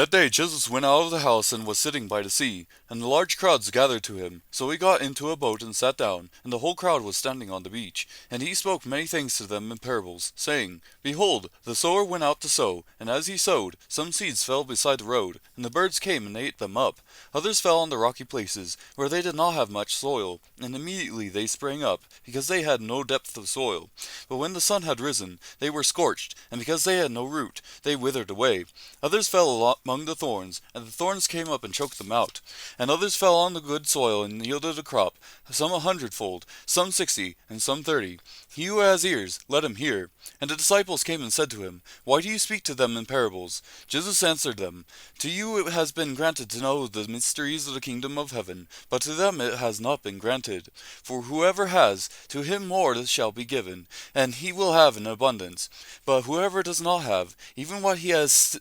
That day Jesus went out of the house and was sitting by the sea, and large crowds gathered to him. So he got into a boat and sat down, and the whole crowd was standing on the beach. And he spoke many things to them in parables, saying, Behold, the sower went out to sow, and as he sowed, some seeds fell beside the road, and the birds came and ate them up. Others fell on the rocky places, where they did not have much soil, and immediately they sprang up, because they had no depth of soil. But when the sun had risen, they were scorched, and because they had no root, they withered away. Others fell among the thorns, and the thorns came up and choked them out. And others fell on the good soil and yielded a crop, some 100-fold, some 60, and some 30. He who has ears, let him hear. And the disciples came and said to him, Why do you speak to them in parables? Jesus answered them, To you it has been granted to know the mysteries of the kingdom of heaven, but to them it has not been granted. For whoever has, to him more shall be given, and he will have in abundance. But whoever does not have, even what he has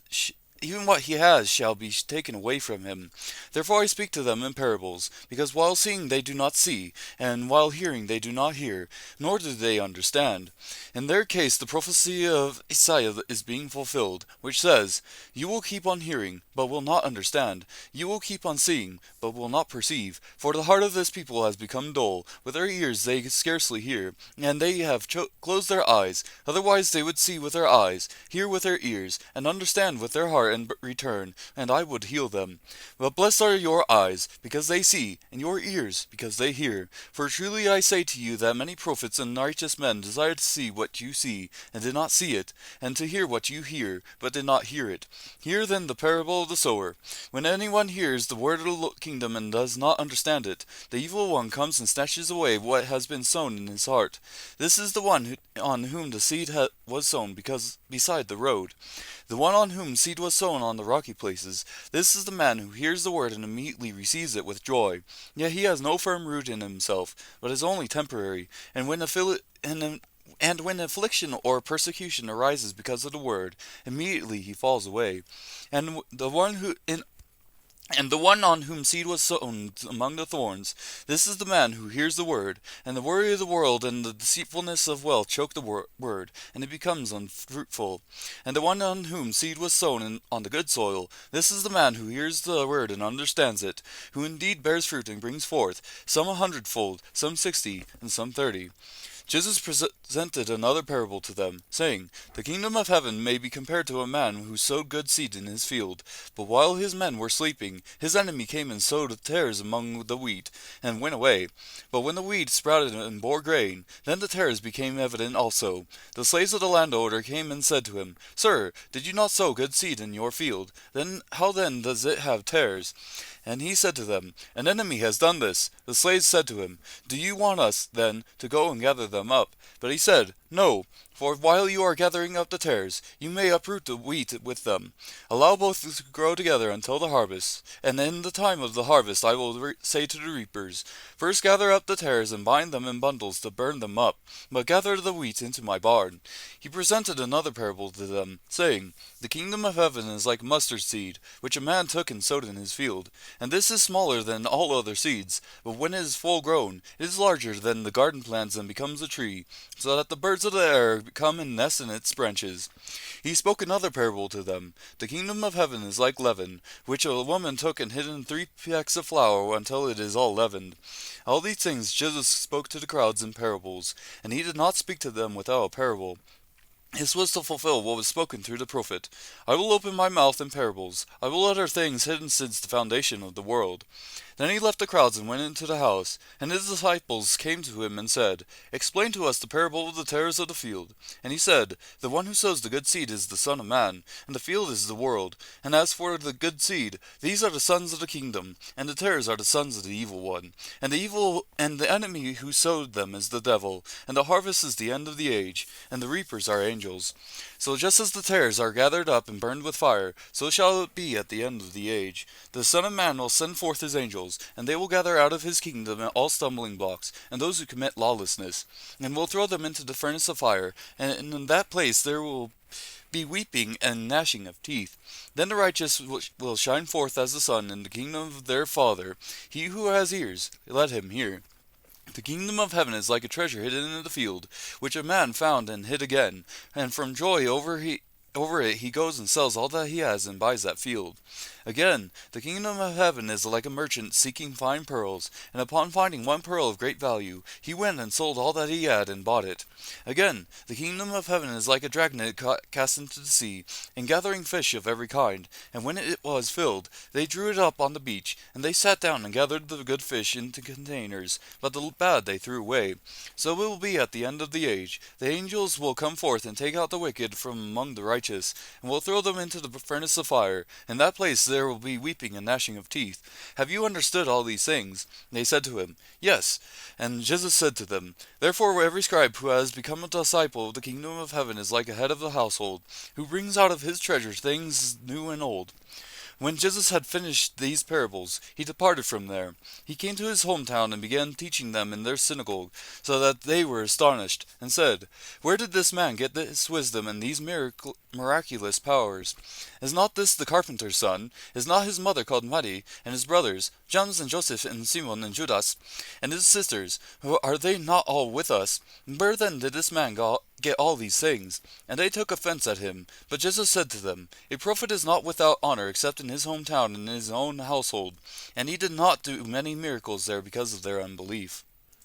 shall be taken away from him. Therefore I speak to them in parables, because while seeing they do not see, and while hearing they do not hear, nor do they understand. In their case the prophecy of Isaiah is being fulfilled, which says, You will keep on hearing, but will not understand. You will keep on seeing, but will not perceive. For the heart of this people has become dull. With their ears they scarcely hear, and they have closed their eyes. Otherwise they would see with their eyes, hear with their ears, and understand with their heart, and return, and I would heal them. But blessed are your eyes, because they see, and your ears, because they hear. For truly I say to you that many prophets and righteous men desired to see what you see, and did not see it, and to hear what you hear, but did not hear it. Hear then the parable of the sower. When anyone hears the word of the kingdom and does not understand it, the evil one comes and snatches away what has been sown in his heart. This is the one on whom the seed was sown beside the road. The one on whom seed was sown on the rocky places, this is the man who hears the word and immediately receives it with joy. Yet he has no firm root in himself, but is only temporary. And when affliction or persecution arises because of the word, immediately he falls away. And the one on whom seed was sown among the thorns, this is the man who hears the word, and the worry of the world and the deceitfulness of wealth choke the word, and it becomes unfruitful. And the one on whom seed was sown on the good soil, this is the man who hears the word and understands it, who indeed bears fruit and brings forth, some 100-fold, some 60, and some 30. Jesus presented another parable to them, saying, The kingdom of heaven may be compared to a man who sowed good seed in his field. But while his men were sleeping, his enemy came and sowed tares among the wheat, and went away. But when the wheat sprouted and bore grain, then the tares became evident also. The slaves of the landowner came and said to him, Sir, did you not sow good seed in your field? How then does it have tares? And he said to them, An enemy has done this. The slaves said to him, Do you want us, then, to go and gather them up? But he said, No, for while you are gathering up the tares, you may uproot the wheat with them. Allow both to grow together until the harvest. And in the time of the harvest I will say to the reapers, First gather up the tares and bind them in bundles to burn them up, but gather the wheat into my barn. He presented another parable to them, saying, The kingdom of heaven is like mustard seed, which a man took and sowed in his field. And this is smaller than all other seeds, but when it is full grown, it is larger than the garden plants and becomes a tree, so that the birds of the air come and nest in its branches. He spoke another parable to them. The kingdom of heaven is like leaven, which a woman took and hid in 3 pecks of flour until it is all leavened. All these things Jesus spoke to the crowds in parables, and he did not speak to them without a parable. This was to fulfill what was spoken through the prophet. I will open my mouth in parables. I will utter things hidden since the foundation of the world. Then he left the crowds and went into the house. And his disciples came to him and said, Explain to us the parable of the tares of the field. And he said, The one who sows the good seed is the Son of Man, and the field is the world. And as for the good seed, these are the sons of the kingdom, and the tares are the sons of the evil one. And the enemy who sowed them is the devil, and the harvest is the end of the age, and the reapers are angels. So just as the tares are gathered up and burned with fire, so shall it be at the end of the age. The Son of Man will send forth his angels, and they will gather out of his kingdom all stumbling blocks, and those who commit lawlessness, and will throw them into the furnace of fire, and in that place there will be weeping and gnashing of teeth. Then the righteous will shine forth as the sun in the kingdom of their Father. He who has ears, let him hear. The kingdom of heaven is like a treasure hidden in the field, which a man found and hid again, and from joy over over it he goes and sells all that he has and buys that field. Again, the kingdom of heaven is like a merchant seeking fine pearls, and upon finding one pearl of great value, he went and sold all that he had and bought it. Again, the kingdom of heaven is like a dragnet cast into the sea, and gathering fish of every kind, and when it was filled, they drew it up on the beach, and they sat down and gathered the good fish into containers, but the bad they threw away. So it will be at the end of the age. The angels will come forth and take out the wicked from among the righteous, and will throw them into the furnace of fire. In that place there will be weeping and gnashing of teeth. Have you understood all these things? They said to him, Yes. And Jesus said to them, Therefore every scribe who has become a disciple of the kingdom of heaven is like a head of the household, who brings out of his treasure things new and old. When Jesus had finished these parables, he departed from there. He came to his hometown and began teaching them in their synagogue, so that they were astonished, and said, Where did this man get this wisdom and these miraculous powers? Is not this the carpenter's son? Is not his mother called Mary, and his brothers, James and Joseph and Simon and Judas, and his sisters, are they not all with us? Where then did this man get all these things? And they took offense at him. But Jesus said to them, A prophet is not without honor except in his hometown and in his own household. And he did not do many miracles there because of their unbelief.